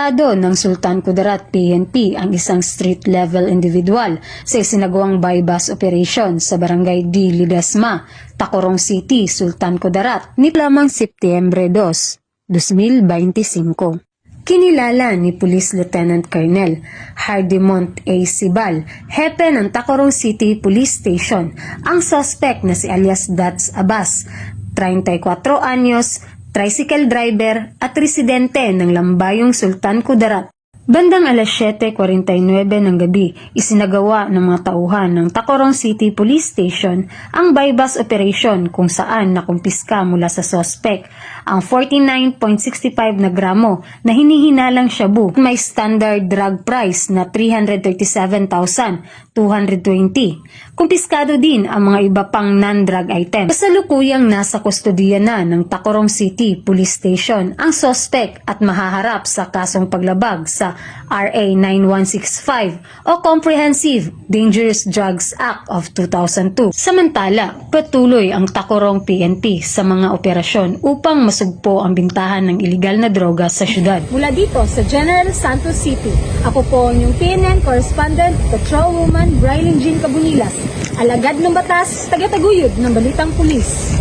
Arestado ng Sultan Kudarat PNP ang isang street-level individual sa isinagawang bypass operation sa Barangay D. Ledesma, Tacurong City, Sultan Kudarat, ni lamang Setyembre 2, 2025. Kinilala ni Police Lieutenant Colonel Hardimont A. Sibal, hepe ng Tacurong City Police Station, ang suspect na si alias Dats Abbas, 34 anyos, tricycle driver at residente ng Lambayong Sultan Kudarat. Bandang alas 7:49 ng gabi, isinagawa ng mga tauhan ng Tacurong City Police Station ang bypass operation kung saan nakumpiska mula sa suspect ang 49.65 na gramo na hinihinalang shabu may standard drug price na 337,220. Kumpiskado din ang mga iba pang non-drug items. Kasalukuyang nasa kustodiya na ng Tacurong City Police Station ang suspect at mahaharap sa kasong paglabag sa RA 9165 o Comprehensive Dangerous Drugs Act of 2002. Samantala, patuloy ang Tacurong PNP sa mga operasyon upang masugpo ang bintahan ng iligal na droga sa syudad. Mula dito sa General Santos City, ako po ang inyong PNN Correspondent, Patrolwoman Briley Jean Cabunilas, alagad ng batas, taga-taguyod ng Balitang Pulis.